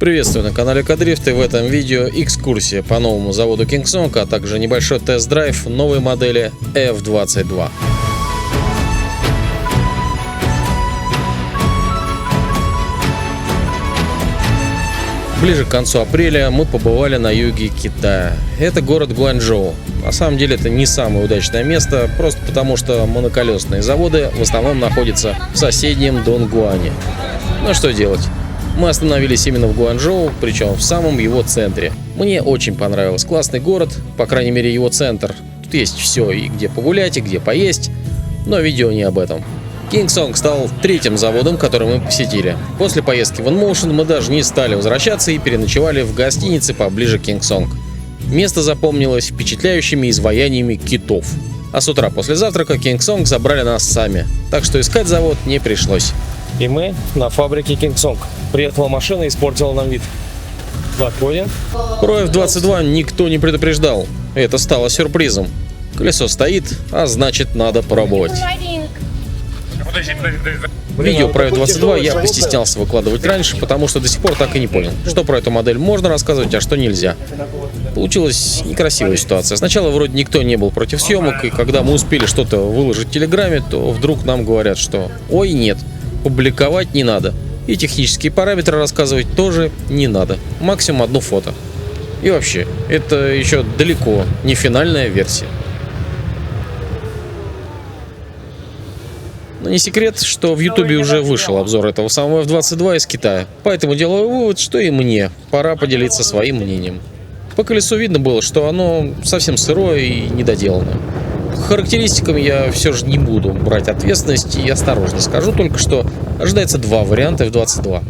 Приветствую на канале Кадрифт, и в этом видео экскурсия по новому заводу KingSong, а также небольшой тест-драйв новой модели F22. Ближе к концу апреля мы побывали на юге Китая. Это город Гуанчжоу. На самом деле это не самое удачное место, просто потому что моноколесные заводы в основном находятся в соседнем Донгуане. Но что делать? Мы остановились именно в Гуанчжоу, причем в самом его центре. Мне очень понравился. Классный город, по крайней мере его центр. Тут есть все, и где погулять, и где поесть. Но видео не об этом. KingSong стал третьим заводом, который мы посетили. После поездки в InMotion мы даже не стали возвращаться и переночевали в гостинице поближе к KingSong. Место запомнилось впечатляющими изваяниями китов. А с утра после завтрака KingSong забрали нас сами, так что искать завод не пришлось. И мы на фабрике KingSong. Приехала машина и испортила нам вид. Заходим. Про F22 никто не предупреждал. Это стало сюрпризом. Колесо стоит, а значит надо пробовать. Видео про F22 я постеснялся выкладывать раньше, потому что до сих пор так и не понял, что про эту модель можно рассказывать, а что нельзя. Получилась некрасивая ситуация. Сначала вроде никто не был против съемок, и когда мы успели что-то выложить в Телеграме, то вдруг нам говорят, что «Ой, нет, публиковать не надо, и технические параметры рассказывать тоже не надо, максимум одно фото». И вообще, это еще далеко не финальная версия. Но не секрет, что в Ютубе уже вышел обзор этого самого F22 из Китая, поэтому делаю вывод, что и мне пора поделиться своим мнением. По колесу видно было, что оно совсем сырое и недоделанное. По характеристикам я все же не буду брать ответственность и осторожно скажу только, что ожидается два варианта F22.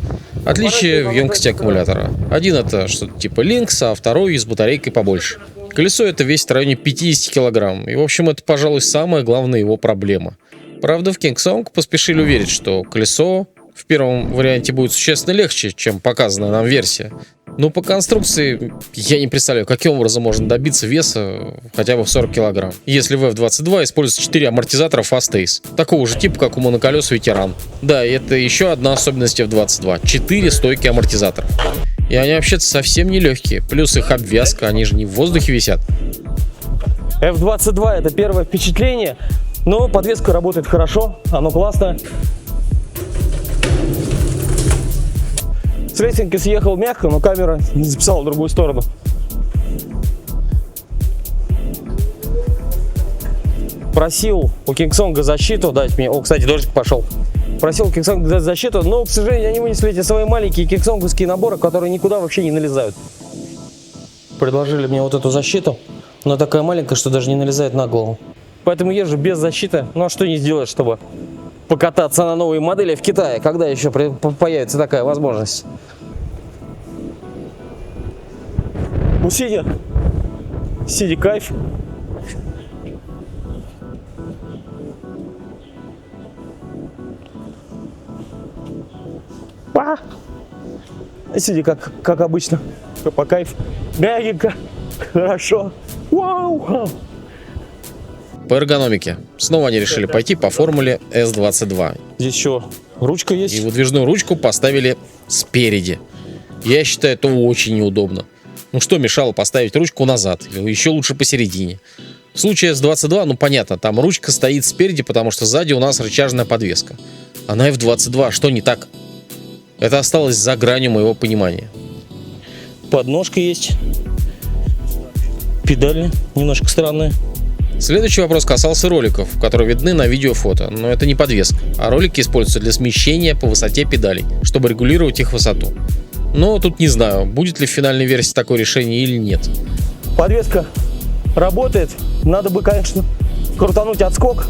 Отличие в емкости аккумулятора. Один это что-то типа Lynx, а второй с батарейкой побольше. Колесо это весит в районе 50 килограмм, и в общем это, пожалуй, самая главная его проблема. Правда, в KingSong поспешили уверить, что колесо в первом варианте будет существенно легче, чем показанная нам версия. Но по конструкции я не представляю, каким образом можно добиться веса хотя бы в 40 килограмм, если в F22 используется 4 амортизатора Fast-Ace, такого же типа, как у моноколес Ветеран. Да, и это еще одна особенность F22 – 4 стойки амортизаторов. И они вообще-то совсем не легкие, плюс их обвязка, они же не в воздухе висят. F22 это первое впечатление, но подвеска работает хорошо, оно классно. С лесенки съехал мягко, но камера не записала в другую сторону. Просил у KingSong защиту дать мне. О, кстати, дождик пошел. Просил у KingSong дать защиту, но, к сожалению, они вынесли эти свои маленькие KingSong-овские наборы, которые никуда вообще не налезают. Предложили мне вот эту защиту, но такая маленькая, что даже не налезает на голову. Поэтому езжу без защиты. Ну а что не сделать, чтобы покататься на новые модели в Китае, когда еще появится такая возможность. Ну сидя кайф. Сиди как обычно, по кайф, мягенько, хорошо. Вау! По эргономике. Снова они решили пойти по формуле S22. Здесь еще ручка есть. И выдвижную ручку поставили спереди. Я считаю, это очень неудобно. Ну что мешало поставить ручку назад? Еще лучше посередине. В случае S22, ну понятно, там ручка стоит спереди, потому что сзади у нас рычажная подвеска. А на F22 что не так? Это осталось за гранью моего понимания. Подножка есть. Педали немножко странные. Следующий вопрос касался роликов, которые видны на видео-фото, но это не подвеска, а ролики используются для смещения по высоте педалей, чтобы регулировать их высоту. Но тут не знаю, будет ли в финальной версии такое решение или нет. Подвеска работает, надо бы, конечно, крутануть отскок,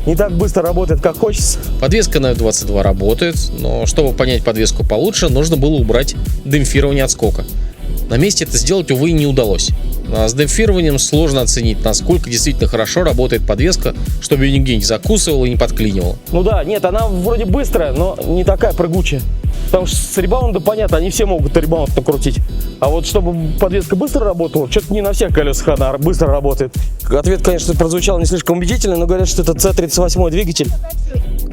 не так быстро работает, как хочется. Подвеска на F22 работает, но чтобы понять подвеску получше, нужно было убрать демпфирование отскока. На месте это сделать, увы, не удалось. А с демпфированием сложно оценить, насколько действительно хорошо работает подвеска, чтобы ее нигде не закусывала и не подклинивала. Ну да, нет, она вроде быстрая, но не такая прыгучая. Потому что с ребаундом, понятно, они все могут ребаунд накрутить. А вот чтобы подвеска быстро работала, что-то не на всех колесах она быстро работает. Ответ, конечно, прозвучал не слишком убедительно, но говорят, что это C38 двигатель.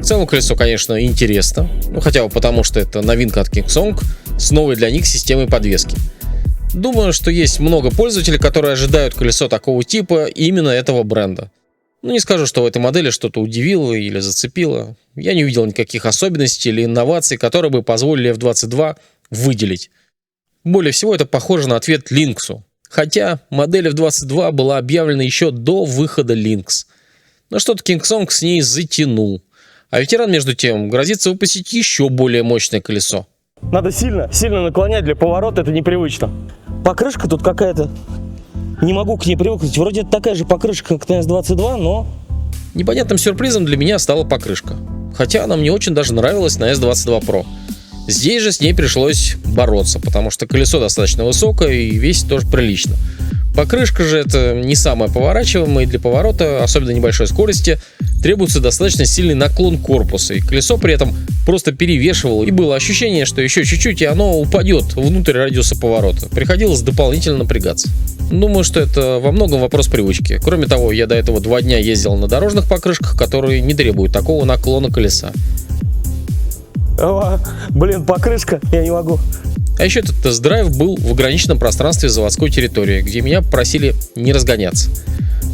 В целом колесо, конечно, интересно. Ну, хотя бы потому, что это новинка от KingSong. с новой для них системой подвески. Думаю, что есть много пользователей, которые ожидают колесо такого типа именно этого бренда. Но не скажу, что в этой модели что-то удивило или зацепило. Я не увидел никаких особенностей или инноваций, которые бы позволили F22 выделить. Более всего это похоже на ответ Lynx. Хотя модель F22 была объявлена еще до выхода Lynx. Но что-то King Song с ней затянул. А ветеран, между тем, грозится выпустить еще более мощное колесо. Надо сильно наклонять для поворота, это непривычно. Покрышка тут какая-то. Не могу к ней привыкнуть. Вроде это такая же покрышка, как на S22, но... Непонятным сюрпризом для меня стала покрышка. Хотя она мне очень даже нравилась на S22 Pro. Здесь же с ней пришлось бороться, потому что колесо достаточно высокое и весит тоже прилично. Покрышка же это не самая поворачиваемая, и для поворота, особенно небольшой скорости, требуется достаточно сильный наклон корпуса, и колесо при этом просто перевешивало, и было ощущение, что еще чуть-чуть и оно упадет внутрь радиуса поворота. Приходилось дополнительно напрягаться. Думаю, что это во многом вопрос привычки. Кроме того, я до этого 2 дня ездил на дорожных покрышках, которые не требуют такого наклона колеса. Блин, покрышка, я не могу. А еще этот тест-драйв был в ограниченном пространстве заводской территории, где меня просили не разгоняться.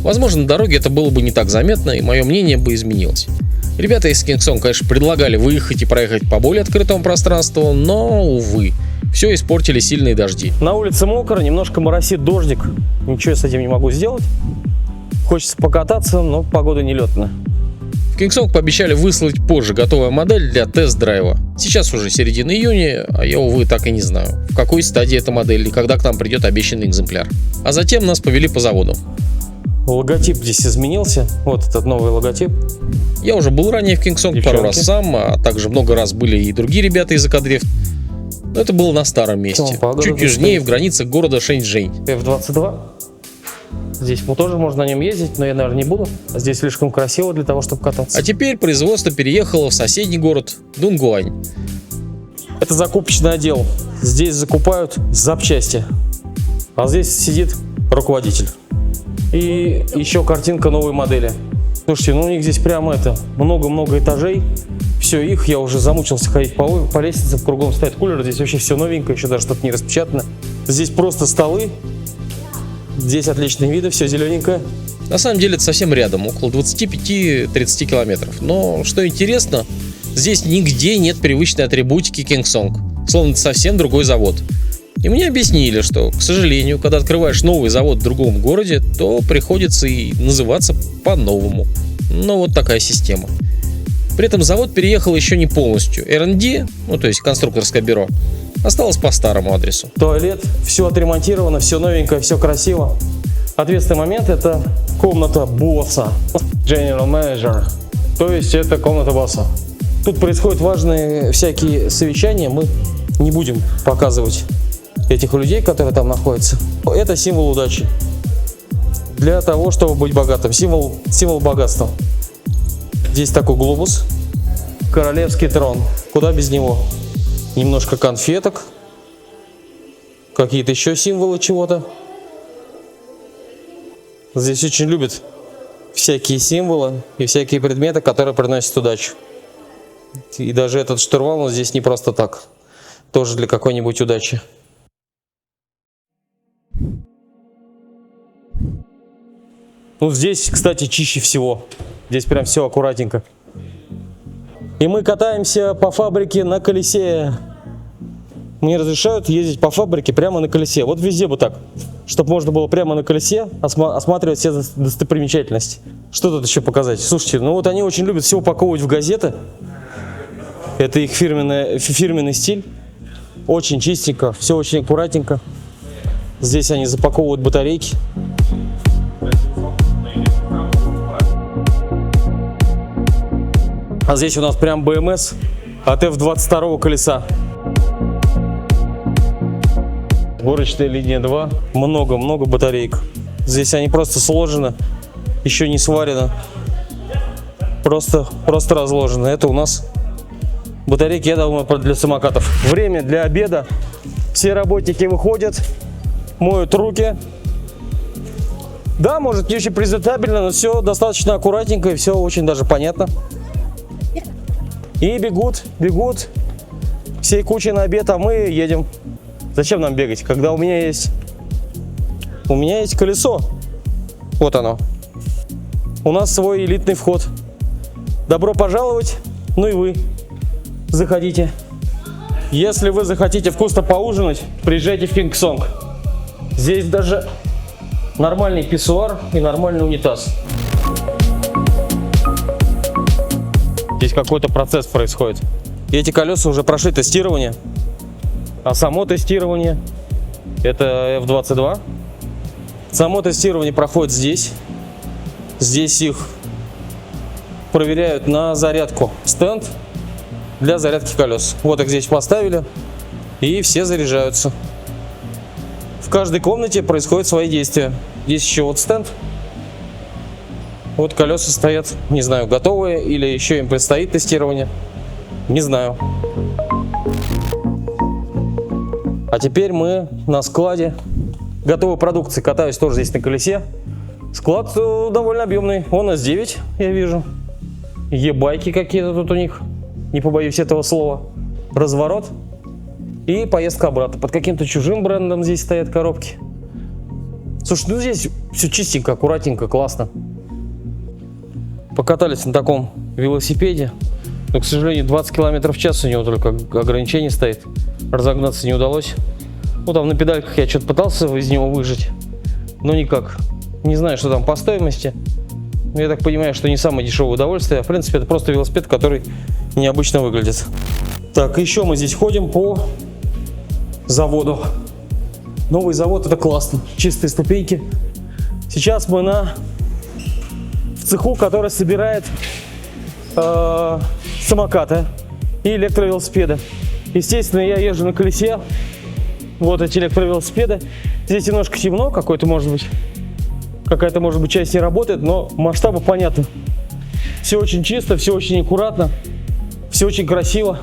Возможно, на дороге это было бы не так заметно, и мое мнение бы изменилось. Ребята из King Song, конечно, предлагали выехать и проехать по более открытому пространству, но, увы, все испортили сильные дожди. На улице мокро, немножко моросит дождик. Ничего с этим не могу сделать. Хочется покататься, но погода нелетная. В King Song пообещали выслать позже готовую модель для тест-драйва. Сейчас уже середина июня, а я, увы, так и не знаю, в какой стадии эта модель и когда к нам придет обещанный экземпляр. А затем нас повели по заводу. Логотип здесь изменился. Вот этот новый логотип. Я уже был ранее в King Song пару раз сам, а также много раз были и другие ребята из Экодрифт. Но это было на старом месте, чуть южнее, в границах города Шэньчжэнь. F22. Здесь тоже можно на нем ездить, но я, наверное, не буду. Здесь слишком красиво для того, чтобы кататься. А теперь производство переехало в соседний город Дунгуань. Это закупочный отдел. Здесь закупают запчасти. А здесь сидит руководитель. И еще картинка новой модели. Слушайте, ну у них здесь прямо это много-много этажей. Все их, я уже замучился ходить по лестницам, кругом стоят кулеры. Здесь вообще все новенькое, еще даже что-то не распечатано. Здесь просто столы. Здесь отличные виды, все зелененькое. На самом деле это совсем рядом, около 25-30 километров. Но что интересно, здесь нигде нет привычной атрибутики King Song. Словно это совсем другой завод. И мне объяснили, что, к сожалению, когда открываешь новый завод в другом городе, то приходится и называться по-новому. Но вот такая система. При этом завод переехал еще не полностью. R&D, ну то есть конструкторское бюро, осталось по старому адресу. Туалет, все отремонтировано, все новенькое, все красиво. Ответственный момент — это комната босса, General Manager, то есть это комната босса. Тут происходят важные всякие совещания, мы не будем показывать этих людей, которые там находятся. Это символ удачи. Для того, чтобы быть богатым. Символ богатства. Здесь такой глобус. Королевский трон. Куда без него? Немножко конфеток. Какие-то еще символы чего-то. Здесь очень любят всякие символы и всякие предметы, которые приносят удачу. И даже этот штурвал, он здесь не просто так. Тоже для какой-нибудь удачи. Ну, здесь, кстати, чище всего. Здесь прям все аккуратненько. И мы катаемся по фабрике на колесе. Мне разрешают ездить по фабрике прямо на колесе. Вот везде бы так. Чтобы можно было прямо на колесе осматривать все достопримечательности. Что тут еще показать? Слушайте, ну вот они очень любят все упаковывать в газеты. Это их фирменный стиль. Очень чистенько, все очень аккуратненько. Здесь они запаковывают батарейки. А здесь у нас прям BMS от F22 колеса. Сборочная линия 2. Много-много батареек. Здесь они просто сложены, еще не сварено. Просто разложены. Это у нас батарейки, я думаю, для самокатов. Время для обеда. Все работники выходят, моют руки. Да, может, не очень презентабельно, но все достаточно аккуратненько и все очень даже понятно. И бегут всей кучей на обед, а мы едем. Зачем нам бегать, когда у меня есть колесо. Вот оно. У нас свой элитный вход. Добро пожаловать. Ну и вы заходите. Если вы захотите вкусно поужинать, приезжайте в King Song. Здесь даже нормальный писсуар и нормальный унитаз. Здесь какой-то процесс происходит. И эти колеса уже прошли тестирование. А само тестирование — это F22. Само тестирование проходит здесь. Здесь их проверяют на зарядку. Стенд для зарядки колес. Вот их здесь поставили. И все заряжаются. В каждой комнате происходят свои действия. Здесь еще вот стенд. Вот колеса стоят, не знаю, готовые или еще им предстоит тестирование. Не знаю. А теперь мы на складе готовой продукции. Катаюсь тоже здесь на колесе. Склад довольно объемный. Он S9, я вижу. Е-байки какие-то тут у них. Не побоюсь этого слова. Разворот. И поездка обратно. Под каким-то чужим брендом здесь стоят коробки. Слушай, ну здесь все чистенько, аккуратненько, классно. Покатались на таком велосипеде. Но, к сожалению, 20 км в час у него только ограничение стоит. Разогнаться не удалось. Ну, там на педальках я что-то пытался из него выжать. Но никак. Не знаю, что там по стоимости. Но я так понимаю, что не самое дешевое удовольствие. В принципе, это просто велосипед, который необычно выглядит. Так, еще мы здесь ходим по заводу. Новый завод — это классно. Чистые ступеньки. Сейчас мы в цеху, который собирает самокаты и электровелосипеды. Естественно, я езжу на колесе. Вот эти электровелосипеды. Здесь немножко темно, какая-то может быть часть не работает, но масштабы понятны. Все очень чисто, все очень аккуратно, все очень красиво.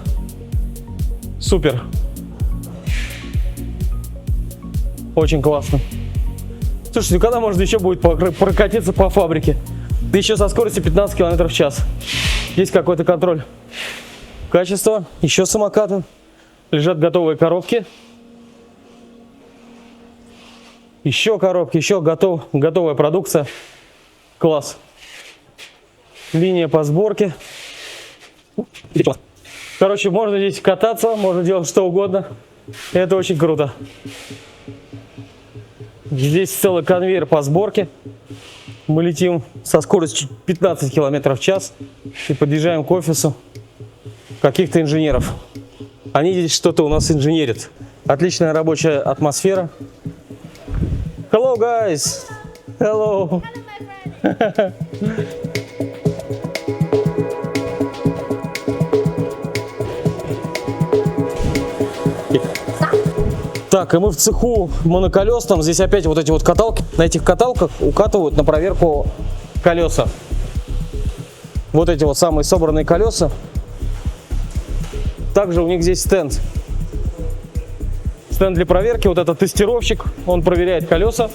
Супер. Очень классно. Слушай, ну когда можно еще будет прокатиться по фабрике? Да еще со скоростью 15 км в час. Есть какой-то контроль качества. Еще самокаты. Лежат готовые коробки. Еще коробки, еще готовая продукция. Класс. Линия по сборке. Короче, можно здесь кататься, можно делать что угодно. Это очень круто. Здесь целый конвейер по сборке. Мы летим со скоростью 15 км в час и подъезжаем к офису каких-то инженеров. Они здесь что-то у нас инженерят. Отличная рабочая атмосфера. Hello, guys. Hello. Так, и мы в цеху моноколесном. Здесь опять вот эти вот каталки. На этих каталках укатывают на проверку колеса. Вот эти вот самые собранные колеса. Также у них здесь стенд. Стенд для проверки. Вот этот тестировщик. Он проверяет колеса.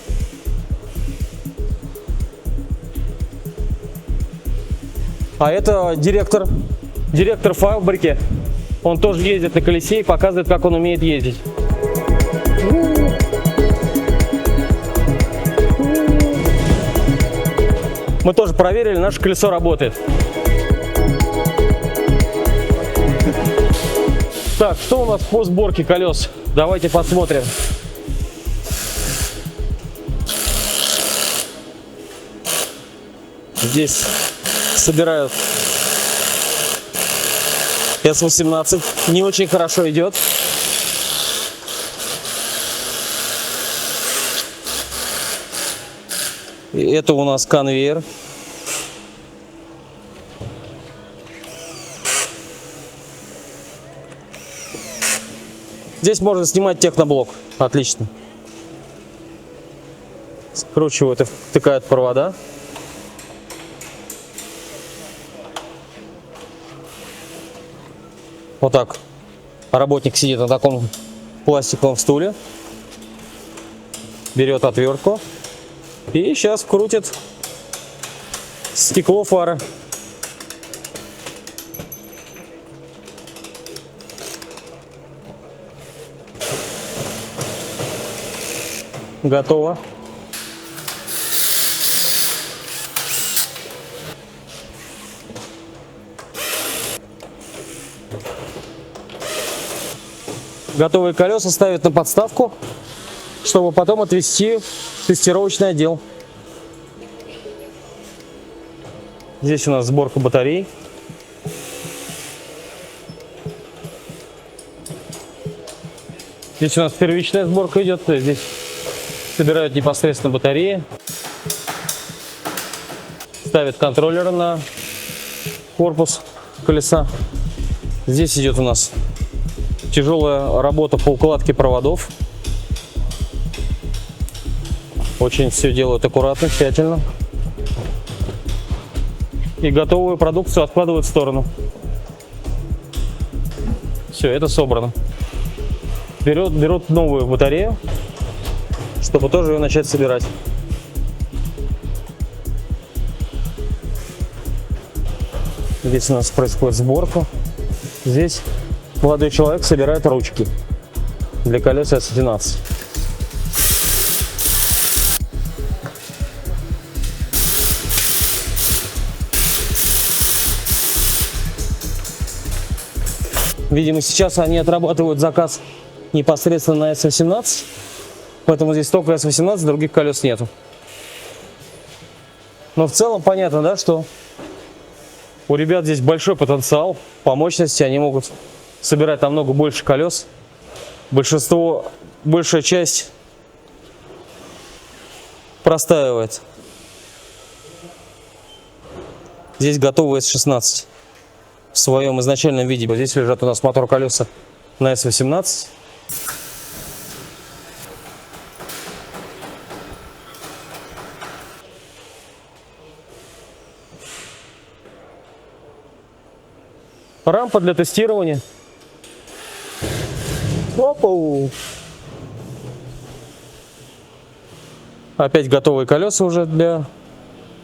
А это директор фабрики. Он тоже ездит на колесе и показывает, как он умеет ездить. Мы тоже проверили, наше колесо работает. Так, что у нас по сборке колес? Давайте посмотрим. Здесь собирают S18. Не очень хорошо идет. Это у нас конвейер. Здесь можно снимать техноблок. Отлично. Скручивают и втыкают провода. Вот так. Работник сидит на таком пластиковом стуле. Берет отвертку. И сейчас вкрутит стекло фары. готово. Готовые колеса ставят на подставку, чтобы потом отвезти в тестировочный отдел. Здесь у нас сборка батарей. Здесь у нас первичная сборка идет, то есть здесь собирают непосредственно батареи, ставят контроллеры на корпус колеса. Здесь идет у нас тяжелая работа по укладке проводов. Очень все делают аккуратно, тщательно. И готовую продукцию откладывают в сторону. Все, это собрано. Берут новую батарею, чтобы тоже ее начать собирать. Здесь у нас происходит сборка. Здесь молодой человек собирает ручки для колес S12. Видимо, сейчас они отрабатывают заказ непосредственно на S18, поэтому здесь только S18, других колес нету. Но в целом понятно, да, что у ребят здесь большой потенциал по мощности, они могут собирать намного больше колес. Большая часть простаивает. Здесь готовы S16 в своем изначальном виде. Здесь лежат у нас мотор-колеса на S18. Рампа для тестирования. Опа! Опять готовые колеса уже для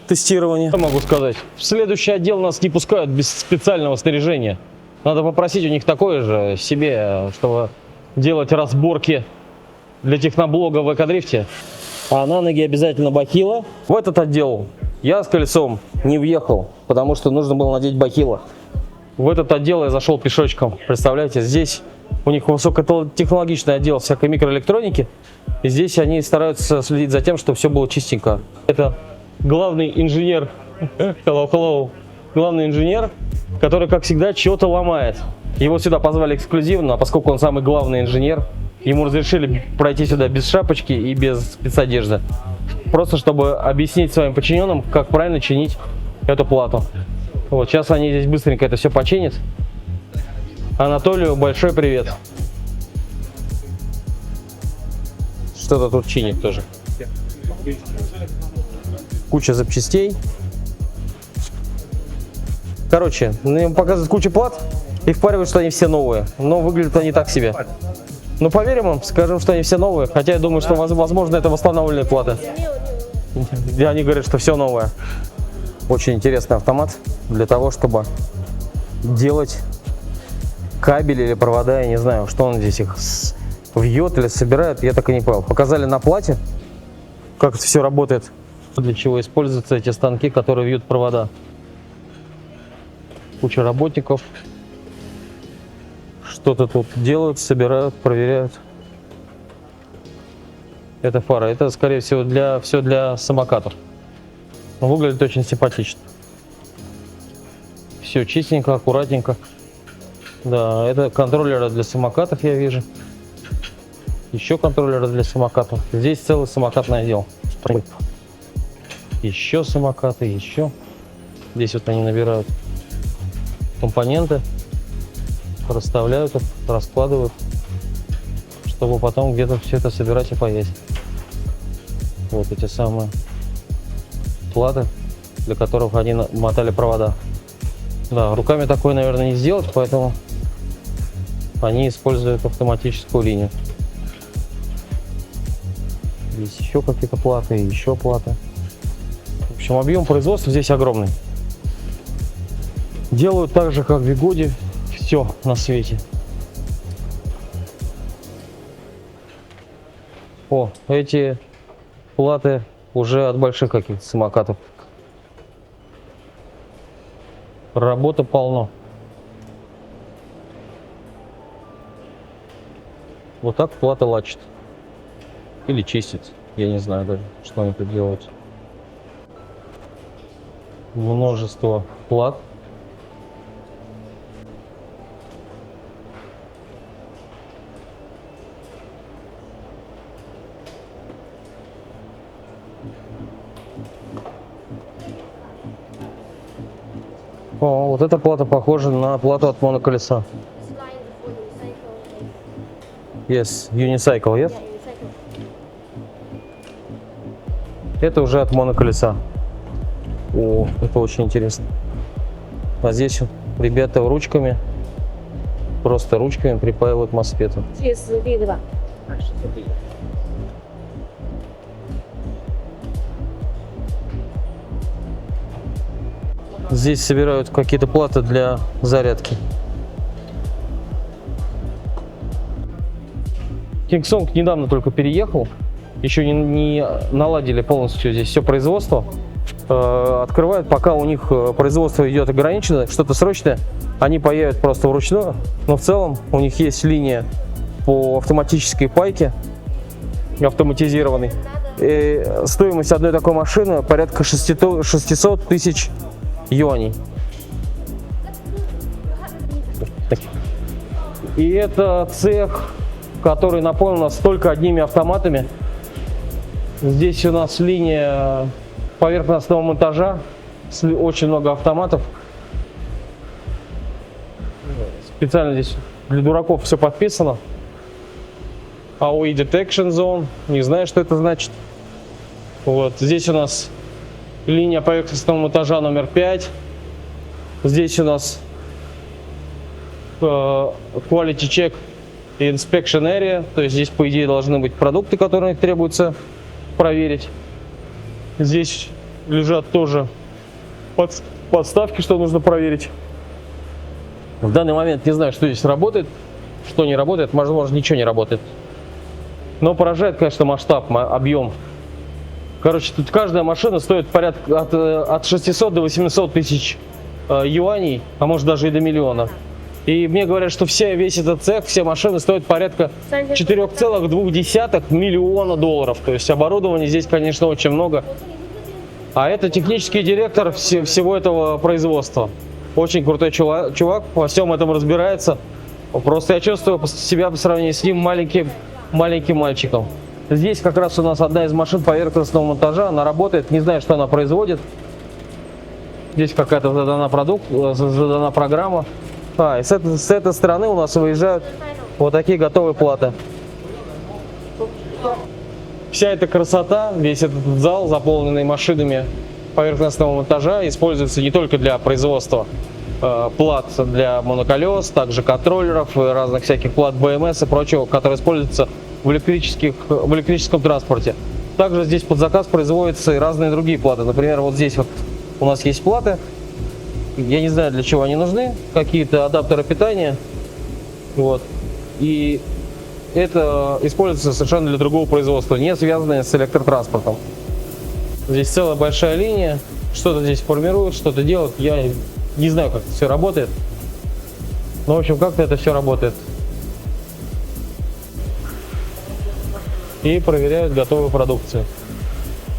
тестирования. Что могу сказать? В следующий отдел нас не пускают без специального снаряжения. Надо попросить у них такое же себе, чтобы делать разборки для техноблога в экодрифте. А на ноги обязательно бахила. В этот отдел я с колесом не въехал, потому что нужно было надеть бахила. В этот отдел я зашел пешочком. Представляете, здесь у них высокотехнологичный отдел всякой микроэлектроники. И здесь они стараются следить за тем, чтобы все было чистенько. Это главный инженер, главный инженер, который, как всегда, чего-то ломает. Его сюда позвали эксклюзивно, а поскольку он самый главный инженер, ему разрешили пройти сюда без шапочки и без спецодежды. Просто чтобы объяснить своим подчиненным, как правильно чинить эту плату. Вот, сейчас они здесь быстренько это все починят. Анатолию большой привет. Что-то тут чинит тоже. Куча запчастей. Короче, ему показывают кучу плат и впаривают, что они все новые. Но выглядят они так себе. Ну, поверим им, скажем, что они все новые. Хотя я думаю, что, возможно, это восстановленные платы. И они говорят, что все новое. Очень интересный автомат для того, чтобы делать кабели или провода. Я не знаю, что он здесь их вьет или собирает. Я так и не понял. Показали на плате, как это все работает. Для чего используются эти станки, которые вьют провода. Куча работников. Что-то тут делают, собирают, проверяют. Это фара. Это, скорее всего, все для самокатов. Но выглядит очень симпатично. Все чистенько, аккуратненько. Да, это контроллеры для самокатов, я вижу. Еще контроллеры для самокатов. Здесь целый самокатный отдел. Еще самокаты, еще. Здесь вот они набирают компоненты, расставляют их, раскладывают, чтобы потом где-то все это собирать и паять. Вот эти самые платы, для которых они мотали провода. Да, руками такое, наверное, не сделать, поэтому они используют автоматическую линию. Здесь еще какие-то платы, еще платы. В общем, объем производства здесь огромный. Делают так же, как в Вигоде, все на свете. О, эти платы уже от больших каких-то самокатов. Работы полно. Вот так платы лачат. Или чистят. Я не знаю даже, что они тут делают. Множество плат. О, вот эта плата похожа на плату от моноколеса. Yes, unicycle, yes? Это уже от моноколеса. О, это очень интересно. А здесь ребята ручками, просто ручками припаивают мосфеты. 这是实力对吧？ Здесь собирают какие-то платы для зарядки. Kingsong недавно только переехал. Еще не наладили полностью здесь все производство. Открывают, пока у них производство идет ограничено, что-то срочное, они паяют просто вручную. Но в целом у них есть линия по автоматической пайке, автоматизированной. И стоимость одной такой машины порядка 600 тысяч юаней. И это цех, который наполнен у нас только одними автоматами. Здесь у нас линия поверхностного монтажа, очень много автоматов. Специально здесь для дураков все подписано. AOE Detection Zone, не знаю, что это значит. Вот здесь у нас линия поверхностного монтажа номер 5. Здесь у нас Quality Check и Inspection Area. То есть здесь, по идее, должны быть продукты, которые требуется проверить. Здесь лежат тоже подставки, что нужно проверить. В данный момент не знаю, что здесь работает, что не работает. Возможно, ничего не работает. Но поражает, конечно, масштаб, объем. Короче, тут каждая машина стоит порядка от 600 до 800 тысяч юаней, а может даже и до миллиона. И мне говорят, что весь этот цех, все машины стоят порядка 4,2 миллиона долларов. То есть оборудования здесь, конечно, очень много. А это технический директор всего этого производства. Очень крутой чувак, во всем этом разбирается. Просто я чувствую себя по сравнению с ним маленьким мальчиком. Здесь как раз у нас одна из машин поверхностного монтажа, она работает, не знаю, что она производит. Здесь какая-то задана программа. И с этой стороны у нас выезжают вот такие готовые платы. Вся эта красота, весь этот зал, заполненный машинами поверхностного монтажа, используется не только для производства плат для моноколес, также контроллеров, разных всяких плат BMS и прочего, которые используются в электрическом транспорте. Также здесь под заказ производятся и разные другие платы. Например, вот здесь вот у нас есть платы. Я не знаю, для чего они нужны. Какие-то адаптеры питания. Вот. И это используется совершенно для другого производства, не связанное с электротранспортом. Здесь целая большая линия. Что-то здесь формируют, что-то делают. Я не знаю, как это все работает. Но, в общем, как-то это все работает. И проверяют готовую продукцию.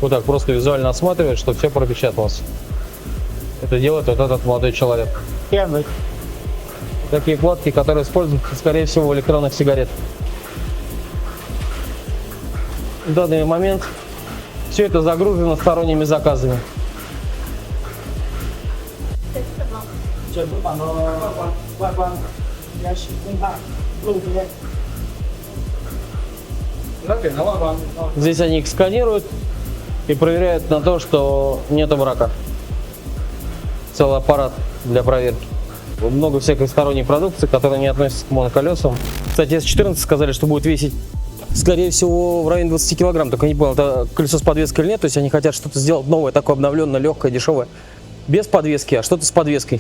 Вот так просто визуально осматривают, чтобы все пропечаталось. Это делает вот этот молодой человек. Такие платки, которые используются, скорее всего, в электронных сигарет. В данный момент все это загружено сторонними заказами. Здесь они их сканируют и проверяют на то, что нет брака. Целый аппарат для проверки. Много всякой сторонней продукции, которая не относится к моноколесам. Кстати, S14 сказали, что будет весить, скорее всего, в районе 20 килограмм. Только не понял, это колесо с подвеской или нет. То есть они хотят что-то сделать новое, такое обновленное, легкое, дешевое. Без подвески, а что-то с подвеской.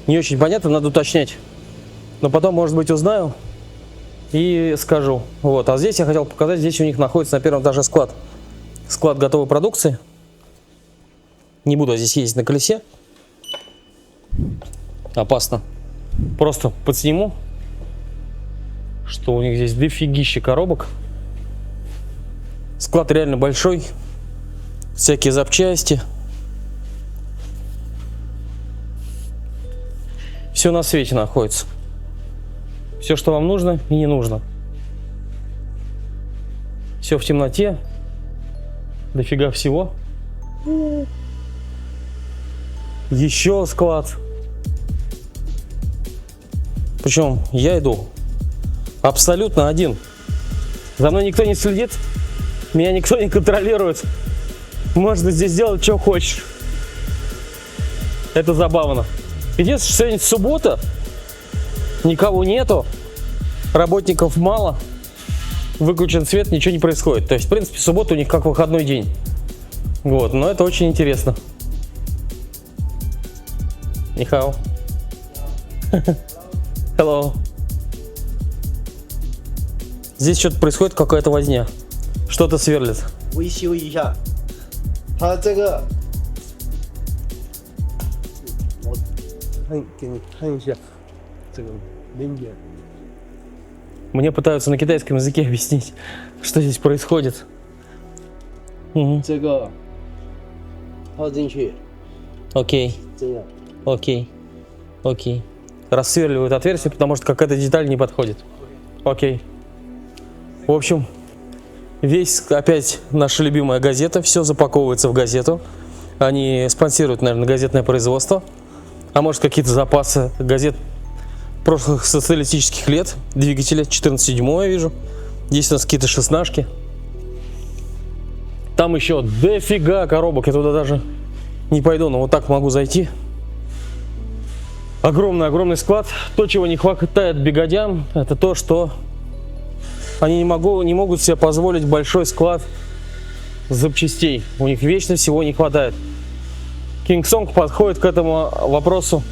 Не очень понятно, надо уточнять. Но потом, может быть, узнаю. и скажу. Вот. А здесь я хотел показать, здесь у них находится на первом этаже склад. Склад готовой продукции. Не буду здесь ездить на колесе. Опасно. Просто подсниму, что у них здесь дофигища коробок. Склад реально большой. Всякие запчасти. Все на свете находится. Все, что вам нужно и не нужно. Все в темноте. Дофига всего. Еще склад. Причем я иду абсолютно один. За мной никто не следит. Меня никто не контролирует. Можно здесь делать, что хочешь. Это забавно. Единственное, что сегодня суббота. Никого нету. Работников мало. Выключен свет, ничего не происходит. То есть, в принципе, суббота у них как выходной день. Вот, но это очень интересно. Нихао. Hello. Здесь что-то происходит, какая-то возня. Что-то сверлит. 维修一下，它这个，我给你看一下这个零件。 Мне пытаются на китайском языке объяснить, что здесь происходит. Угу. 这个套进去， Окей, 这样 окей, окей. Рассверливают отверстие, потому что какая-то деталь не подходит. Окей. В общем, весь опять наша любимая газета, все запаковывается в газету. Они спонсируют, наверное, газетное производство. А может, какие-то запасы газет прошлых социалистических лет. Двигателя 14.7 я вижу. Здесь у нас какие-то шестнашки. Там еще дофига коробок. Я туда даже не пойду, но вот так могу зайти. Огромный склад. То, чего не хватает бигодям, это то, что они не могут себе позволить большой склад запчастей. У них вечно всего не хватает. King Song подходит к этому вопросу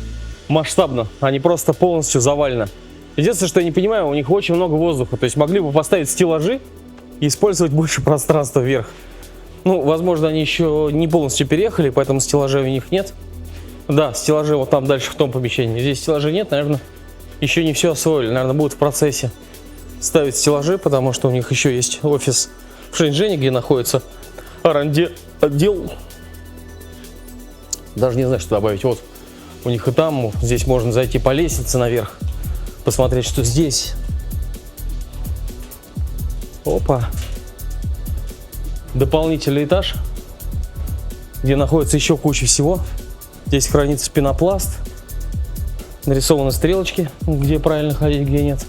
масштабно, а не просто полностью завалено. Единственное, что я не понимаю, у них очень много воздуха. То есть могли бы поставить стеллажи и использовать больше пространства вверх. Ну, возможно, они еще не полностью переехали, поэтому стеллажей у них нет. Да, стеллажи вот там дальше в том помещении. Здесь стеллажей нет, наверное, еще не все освоили. Наверное, будут в процессе ставить стеллажи, потому что у них еще есть офис в Шэньчжэне, где находится R&D отдел. Даже не знаю, что добавить. Вот у них и там, здесь можно зайти по лестнице наверх, посмотреть, что здесь. Опа. Дополнительный этаж, где находится еще куча всего. Здесь хранится пенопласт, нарисованы стрелочки, где правильно ходить, где нет.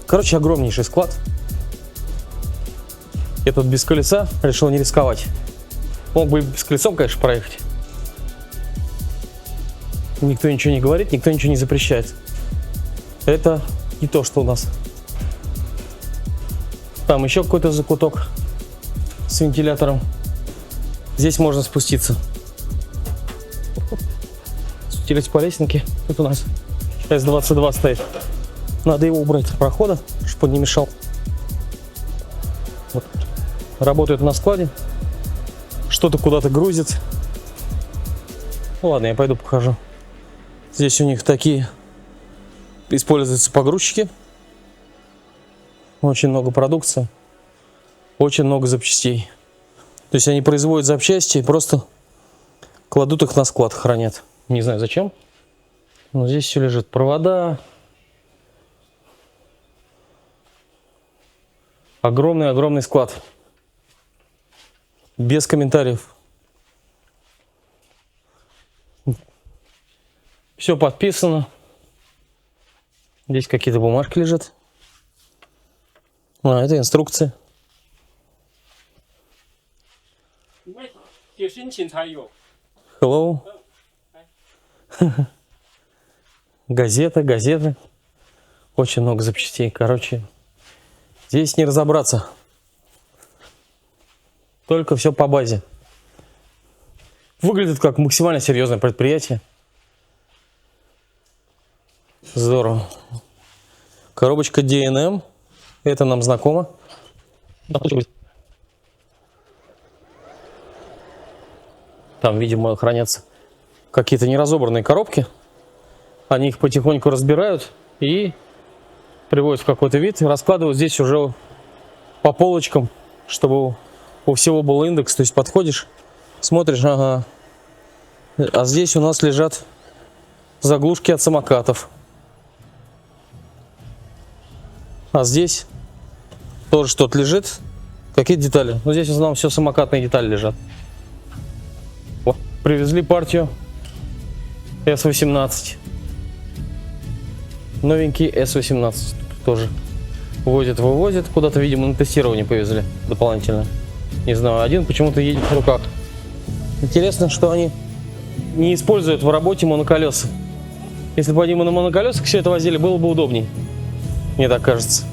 Короче, огромнейший склад. Я тут без колеса решил не рисковать. Мог бы и с колесом, конечно, проехать. Никто ничего не говорит, никто ничего не запрещает. Это не то, что у нас. Там еще какой-то закуток с вентилятором. Здесь можно спуститься. Спустились по лесенке. Тут у нас С-22 стоит. Надо его убрать от прохода, чтобы он не мешал. Вот. Работают на складе. Что-то куда-то грузит. Ну ладно, я пойду покажу. Здесь у них такие используются погрузчики. Очень много продукции. Очень много запчастей. То есть они производят запчасти и просто кладут их на склад, хранят. Не знаю зачем. Но здесь все лежит. Провода. Огромный склад. Без комментариев. Все подписано. Здесь какие-то бумажки лежат. А, это инструкция. Hello. Газеты. Очень много запчастей. Короче, здесь не разобраться. Только все по базе. Выглядит как максимально серьезное предприятие. Здорово. Коробочка D&M. Это нам знакомо. Там, видимо, хранятся какие-то неразобранные коробки. Они их потихоньку разбирают и приводят в какой-то вид. И раскладывают здесь уже по полочкам, чтобы у всего был индекс. То есть подходишь, смотришь, ага. А здесь у нас лежат заглушки от самокатов. А здесь тоже что-то лежит. Какие детали? Ну, здесь в основном все самокатные детали лежат. О, привезли партию S18. Новенький S18 тоже возят, вывозят. Куда-то, видимо, на тестирование повезли дополнительно. Не знаю, один почему-то едет в руках. Интересно, что они не используют в работе моноколеса. Если бы они на моноколесах все это возили, было бы удобней. Мне так кажется.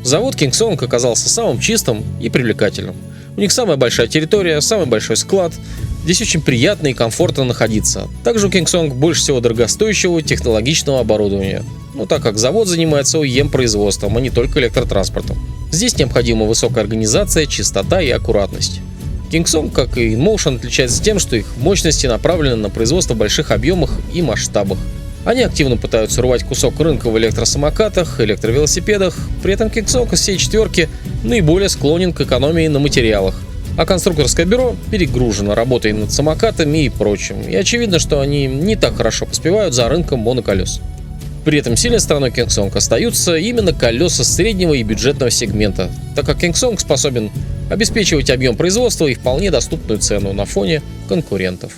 Завод King Song оказался самым чистым и привлекательным. У них самая большая территория, самый большой склад. Здесь очень приятно и комфортно находиться. Также у King Song больше всего дорогостоящего технологичного оборудования. Ну, так как завод занимается OEM производством, а не только электротранспортом. Здесь необходима высокая организация, чистота и аккуратность. King Song, как и InMotion, отличается тем, что их мощности направлены на производство в больших объемах и масштабах. Они активно пытаются рвать кусок рынка в электросамокатах, электровелосипедах. При этом King Song из всей четверки наиболее склонен к экономии на материалах. А конструкторское бюро перегружено работой над самокатами и прочим. И очевидно, что они не так хорошо поспевают за рынком моноколес. При этом сильной стороной King Song остаются именно колеса среднего и бюджетного сегмента, так как King Song способен обеспечивать объем производства и вполне доступную цену на фоне конкурентов.